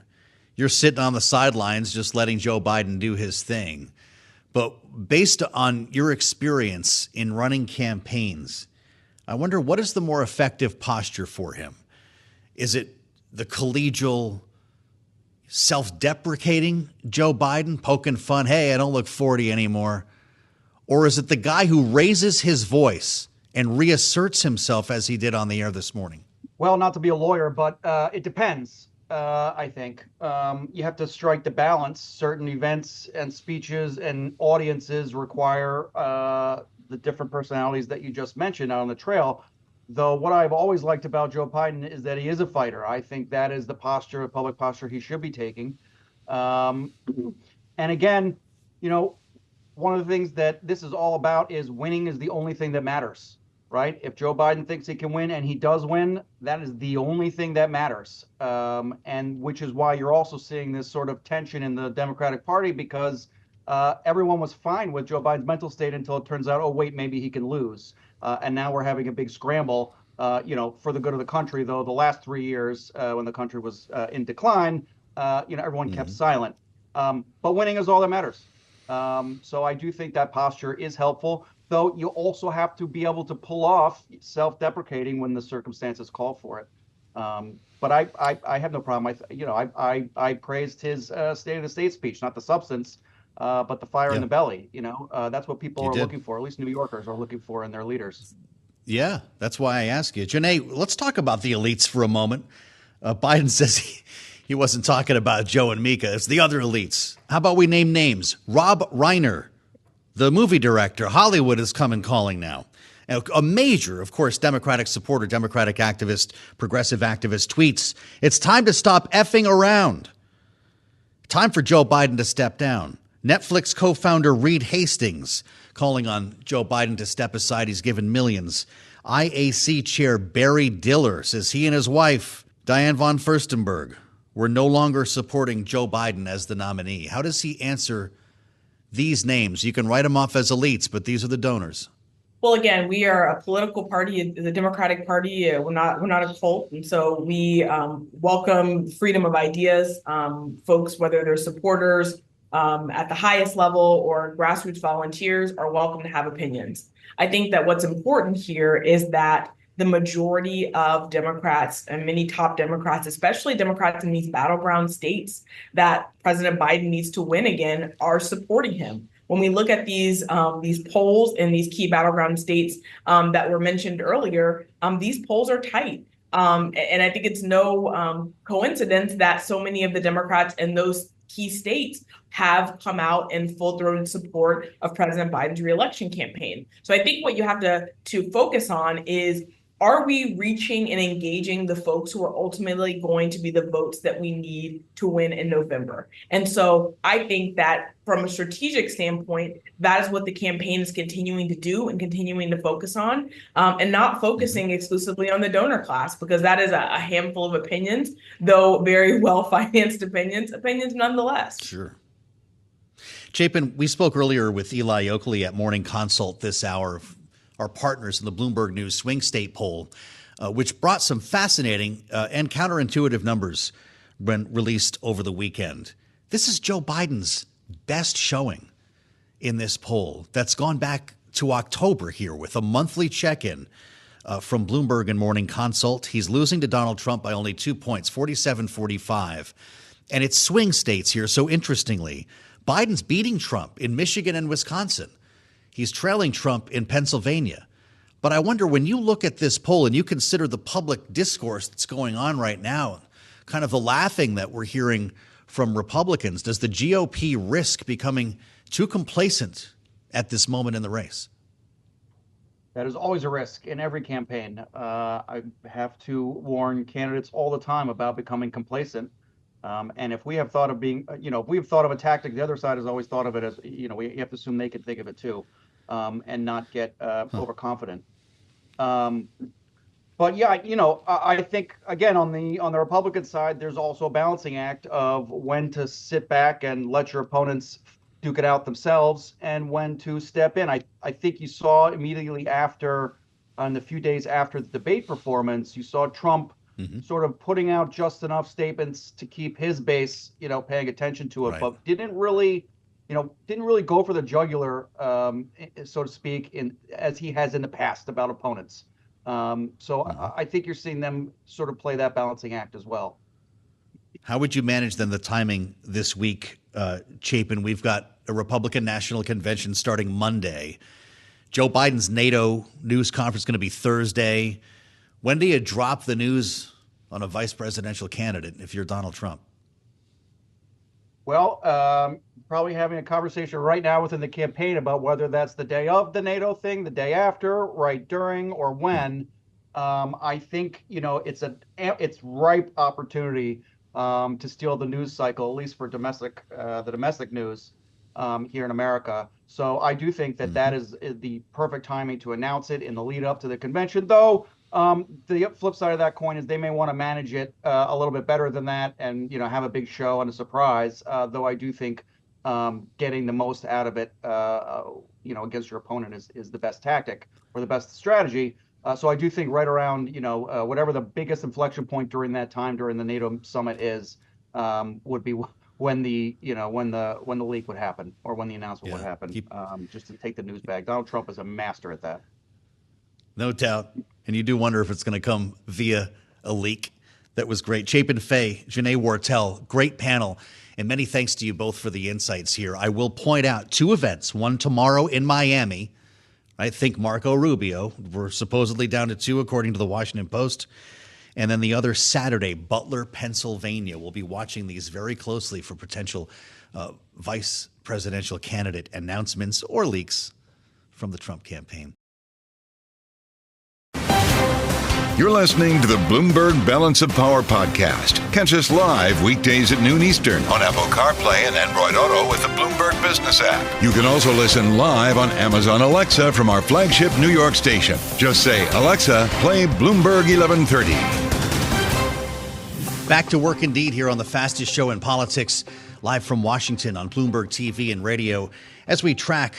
S4: you're sitting on the sidelines just letting Joe Biden do his thing. But based on your experience in running campaigns, I wonder, what is the more effective posture for him? Is it the collegial, self-deprecating Joe Biden, poking fun, hey, I don't look 40 anymore? Or is it the guy who raises his voice and reasserts himself as he did on the air this morning?
S11: Well, not to be a lawyer, but it depends. I think you have to strike the balance. Certain events and speeches and audiences require the different personalities that you just mentioned out on the trail. Though what I've always liked about Joe Biden is that he is a fighter. I think that is the posture, the public posture he should be taking. And again, you know, one of the things that this is all about is winning is the only thing that matters. Right? If Joe Biden thinks he can win and he does win, that is the only thing that matters. And which is why you're also seeing this sort of tension in the Democratic Party, because everyone was fine with Joe Biden's mental state until it turns out, oh, wait, maybe he can lose. And now we're having a big scramble, for the good of the country, though the last 3 years when the country was in decline, everyone kept silent. But winning is all that matters. So I do think that posture is helpful. Though you also have to be able to pull off self-deprecating when the circumstances call for it. But I have no problem. I praised his State of the State speech, not the substance, but the fire in the belly. That's what people are looking for. At least New Yorkers are looking for in their leaders.
S4: Yeah, that's why I ask you, Jonae. Let's talk about the elites for a moment. Biden says he wasn't talking about Joe and Mika. It's the other elites. How about we name names? Rob Reiner, the movie director. Hollywood is coming calling now. A major, of course, Democratic supporter, Democratic activist, progressive activist tweets, it's time to stop effing around. Time for Joe Biden to step down. Netflix co-founder Reed Hastings calling on Joe Biden to step aside. He's given millions. IAC chair Barry Diller says he and his wife, Diane von Furstenberg, were no longer supporting Joe Biden as the nominee. How does he answer these names? You can write them off as elites, but these are the donors.
S10: Well, again, we are a political party, the Democratic Party. We're not a cult, and so we welcome freedom of ideas. Folks, whether they're supporters at the highest level or grassroots volunteers, are welcome to have opinions. I think that what's important here is that the majority of Democrats and many top Democrats, especially Democrats in these battleground states that President Biden needs to win again, are supporting him. When we look at these polls in these key battleground states that were mentioned earlier, these polls are tight. And I think it's no coincidence that so many of the Democrats in those key states have come out in full-throated support of President Biden's reelection campaign. So I think what you have to focus on is, are we reaching and engaging the folks who are ultimately going to be the votes that we need to win in November? And so I think that from a strategic standpoint, that is what the campaign is continuing to do and continuing to focus on, and not focusing exclusively on the donor class, because that is a handful of opinions, though very well-financed opinions nonetheless.
S4: Sure. Chapin, we spoke earlier with Eli Yokley at Morning Consult this hour, our partners in the Bloomberg News swing state poll, which brought some fascinating and counterintuitive numbers when released over the weekend. This is Joe Biden's best showing in this poll. That's gone back to October here with a monthly check-in from Bloomberg and Morning Consult. He's losing to Donald Trump by only 2 points, 47-45. And it's swing states here. So interestingly, Biden's beating Trump in Michigan and Wisconsin. He's trailing Trump in Pennsylvania. But I wonder, when you look at this poll and you consider the public discourse that's going on right now, kind of the laughing that we're hearing from Republicans, does the GOP risk becoming too complacent at this moment in the race?
S11: That is always a risk in every campaign. I have to warn candidates all the time about becoming complacent. And if we have thought of being, if we've thought of a tactic, the other side has always thought of it as, you have to assume they can think of it too, and not get overconfident. But yeah, I think, again, on the Republican side, there's also a balancing act of when to sit back and let your opponents duke it out themselves and when to step in. I think you saw immediately after, on the few days after the debate performance, you saw Trump sort of putting out just enough statements to keep his base, paying attention to it, right, but didn't really go for the jugular, so to speak, as he has in the past about opponents. I think you're seeing them sort of play that balancing act as well.
S4: How would you manage then the timing this week, Chapin? We've got a Republican National Convention starting Monday. Joe Biden's NATO news conference going to be Thursday. When do you drop the news on a vice presidential candidate if you're Donald Trump?
S11: Well, probably having a conversation right now within the campaign about whether that's the day of the NATO thing, the day after, right during, or when. I think, it's ripe opportunity to steal the news cycle, at least for the domestic news here in America. So I do think that that is the perfect timing to announce it in the lead up to the convention, though. The flip side of that coin is they may want to manage it a little bit better than that and, have a big show and a surprise, though I do think getting the most out of it, against your opponent is the best tactic or the best strategy. So I do think right around, whatever the biggest inflection point during that time during the NATO summit is, would be when the leak would happen or when the announcement would happen, just to take the news bag. Donald Trump is a master at that.
S4: No doubt. And you do wonder if it's going to come via a leak. That was great. Chapin Fay, Jonae Wartel, great panel. And many thanks to you both for the insights here. I will point out 2 events, one tomorrow in Miami. I think Marco Rubio. We're supposedly down to 2, according to the Washington Post. And then the other Saturday, Butler, Pennsylvania. We'll be watching these very closely for potential vice presidential candidate announcements or leaks from the Trump campaign.
S3: You're listening to the Bloomberg Balance of Power podcast. Catch us live weekdays at noon Eastern on Apple CarPlay and Android Auto with the Bloomberg Business app. You can also listen live on Amazon Alexa from our flagship New York station. Just say, Alexa, play Bloomberg 1130.
S4: Back to work indeed here on the fastest show in politics, live from Washington on Bloomberg TV and radio, as we track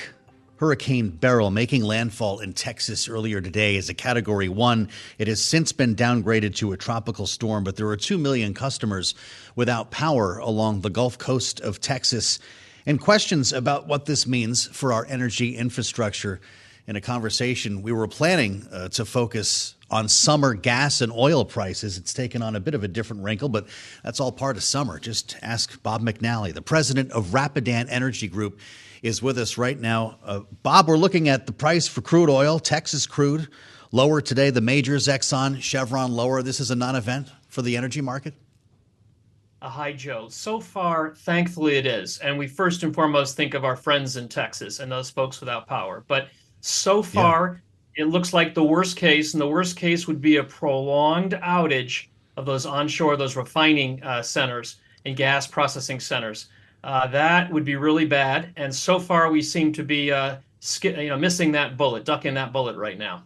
S4: Hurricane Beryl making landfall in Texas earlier today as a Category 1. It has since been downgraded to a tropical storm, but there are 2 million customers without power along the Gulf Coast of Texas, and questions about what this means for our energy infrastructure. in a conversation. We were planning to focus on summer gas and oil prices. It's taken on a bit of a different wrinkle, but that's all part of summer. Just ask Bob McNally, the president of Rapidan Energy Group, is with us right now. Bob, we're looking at the price for crude oil, Texas crude, lower today. The majors, Exxon, Chevron, lower. This is a non-event for the energy market?
S12: Hi, Joe. So far, thankfully it is. And we first and foremost think of our friends in Texas and those folks without power. But so far, it looks like the worst case, and the worst case would be a prolonged outage of those onshore, those refining centers and gas processing centers. That would be really bad. And so far, we seem to be missing that bullet, ducking that bullet right now.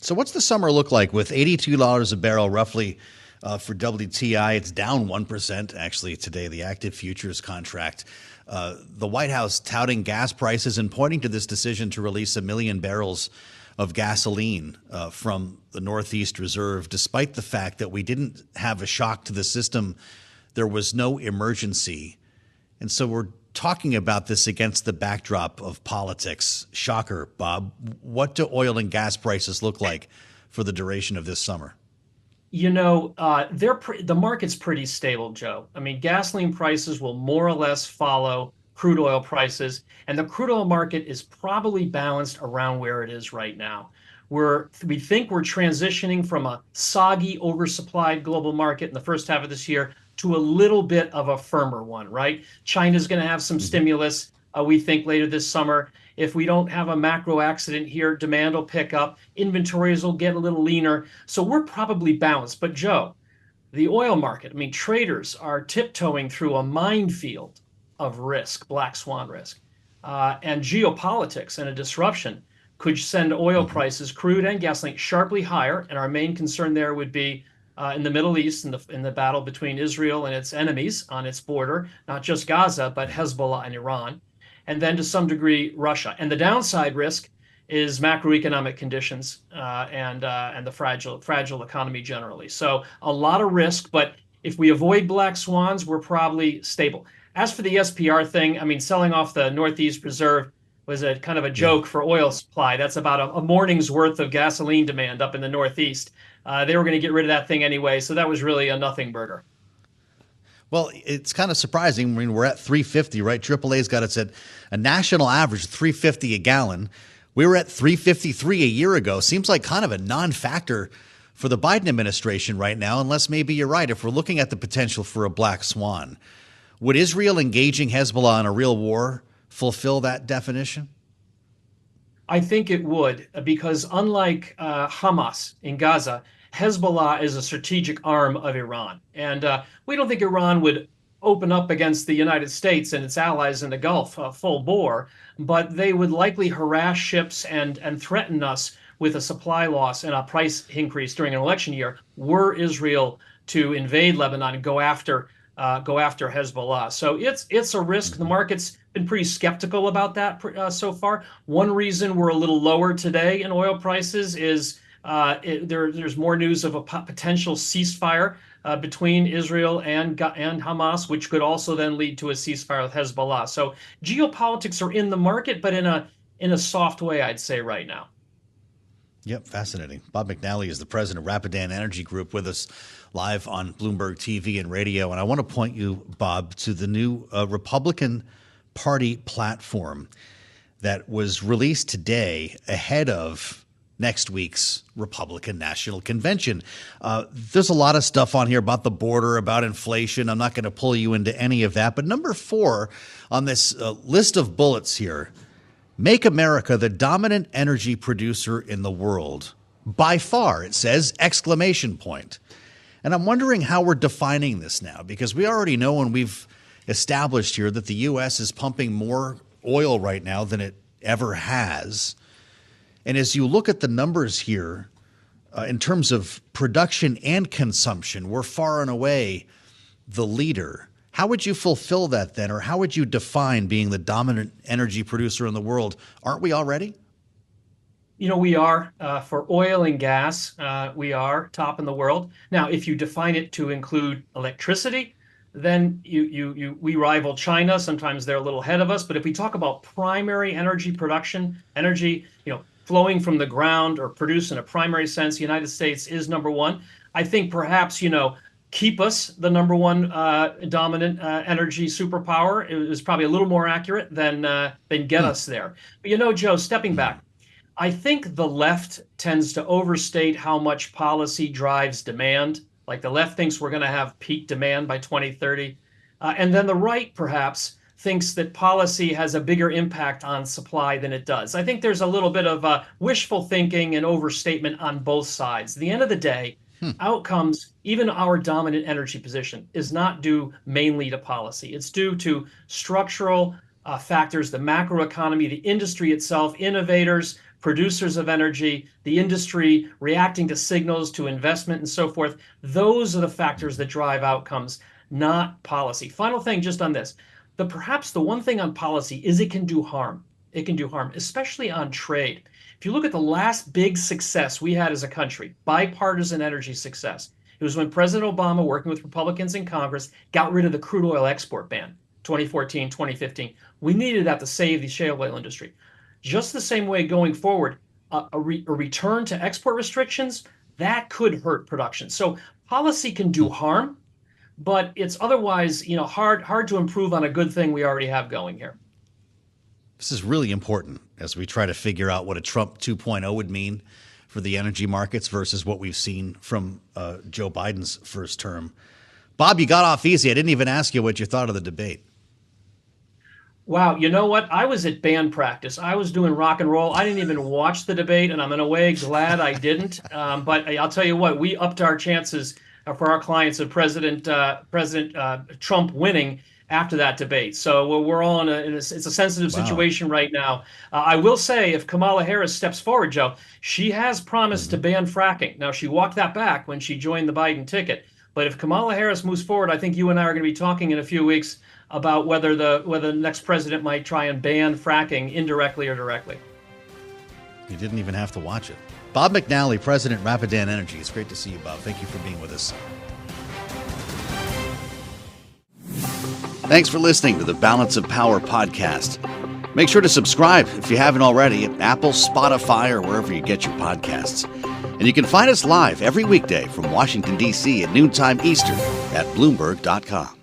S4: So what's the summer look like with $82 a barrel roughly for WTI? It's down 1% actually today, the active futures contract. The White House touting gas prices and pointing to this decision to release 1 million barrels of gasoline from the Northeast Reserve, despite the fact that we didn't have a shock to the system. There was no emergency. And so we're talking about this against the backdrop of politics. Shocker, Bob. What do oil and gas prices look like for the duration of this summer?
S12: You know, the market's pretty stable, Joe. I mean, gasoline prices will more or less follow crude oil prices, and the crude oil market is probably balanced around where it is right now. We think we're transitioning from a soggy, oversupplied global market in the first half of this year to a little bit of a firmer one, right? China's going to have some stimulus, we think, later this summer. If we don't have a macro accident here, demand will pick up, inventories will get a little leaner. So we're probably balanced. But Joe, the oil market, I mean, traders are tiptoeing through a minefield of risk, black swan risk. And geopolitics and a disruption could send oil prices, crude and gasoline, sharply higher. And our main concern there would be in the Middle East, in the battle between Israel and its enemies on its border, not just Gaza, but Hezbollah and Iran, and then to some degree Russia. And the downside risk is macroeconomic conditions and the fragile economy generally. So a lot of risk, but if we avoid black swans, we're probably stable. As for the SPR thing, I mean, selling off the Northeast Reserve was a kind of a joke for oil supply. That's about a morning's worth of gasoline demand up in the Northeast. They were going to get rid of that thing anyway, so that was really a nothing burger.
S4: Well, it's kind of surprising. I mean, we're at $3.50, right? AAA's got it at a national average of $3.50 a gallon. We were at $3.53 a year ago. Seems like kind of a non-factor for the Biden administration right now, unless maybe you're right. If we're looking at the potential for a black swan, would Israel engaging Hezbollah in a real war fulfill that definition?
S12: I think it would, because unlike Hamas in Gaza, Hezbollah is a strategic arm of Iran. And we don't think Iran would open up against the United States and its allies in the Gulf full bore, but they would likely harass ships and threaten us with a supply loss and a price increase during an election year were Israel to invade Lebanon and go after Hezbollah. So it's a risk. The market's been pretty skeptical about that so far. One reason we're a little lower today in oil prices is there's more news of a potential ceasefire between Israel and Hamas, which could also then lead to a ceasefire with Hezbollah. So geopolitics are in the market, but in a soft way, I'd say right now.
S4: Yep, fascinating. Bob McNally is the president of Rapidan Energy Group with us live on Bloomberg TV and radio. And I want to point you, Bob, to the new Republican Party platform that was released today ahead of next week's Republican National Convention. There's a lot of stuff on here about the border, about inflation. I'm not going to pull you into any of that. But number 4 on this list of bullets here, make America the dominant energy producer in the world. By far, it says, exclamation point. And I'm wondering how we're defining this now, because we already know and we've established here that the U.S. is pumping more oil right now than it ever has. And as you look at the numbers here, in terms of production and consumption, we're far and away the leader. How would you fulfill that then, or how would you define being the dominant energy producer in the world? Aren't we already?
S12: You know, we are. For oil and gas, we are top in the world. Now, if you define it to include electricity, then we rival China. Sometimes they're a little ahead of us. But if we talk about primary energy production, energy, flowing from the ground or produced in a primary sense, the United States is number one. I think perhaps, keep us the number one dominant energy superpower is probably a little more accurate than get us there. But Joe, stepping back, I think the left tends to overstate how much policy drives demand. Like the left thinks we're going to have peak demand by 2030. And then the right perhaps thinks that policy has a bigger impact on supply than it does. I think there's a little bit of wishful thinking and overstatement on both sides. At the end of the day, outcomes, even our dominant energy position, is not due mainly to policy. It's due to structural factors, the macroeconomy, the industry itself, innovators, producers of energy, the industry reacting to signals, to investment and so forth. Those are the factors that drive outcomes, not policy. Final thing just on this. Perhaps the one thing on policy is it can do harm. It can do harm, especially on trade. If you look at the last big success we had as a country, bipartisan energy success, it was when President Obama, working with Republicans in Congress, got rid of the crude oil export ban, 2014, 2015. We needed that to save the shale oil industry. Just the same way going forward, a return to export restrictions, that could hurt production. So policy can do harm, but it's otherwise, hard to improve on a good thing we already have going here.
S4: This is really important as we try to figure out what a Trump 2.0 would mean for the energy markets versus what we've seen from Joe Biden's first term. Bob, you got off easy. I didn't even ask you what you thought of the debate.
S12: Wow, you know what? I was at band practice. I was doing rock and roll. I didn't even watch the debate, and I'm in a way glad I didn't. But I'll tell you what, we upped our chances for our clients of President Trump winning after that debate. So we're all it's a sensitive situation right now. I will say, if Kamala Harris steps forward, Joe, she has promised to ban fracking. Now, she walked that back when she joined the Biden ticket. But if Kamala Harris moves forward, I think you and I are going to be talking in a few weeks about whether the next president might try and ban fracking indirectly or directly.
S4: You didn't even have to watch it. Bob McNally, President, Rapidan Energy. It's great to see you, Bob. Thank you for being with us. Thanks for listening to the Balance of Power podcast. Make sure to subscribe if you haven't already at Apple, Spotify, or wherever you get your podcasts. And you can find us live every weekday from Washington, D.C. at noontime Eastern at Bloomberg.com.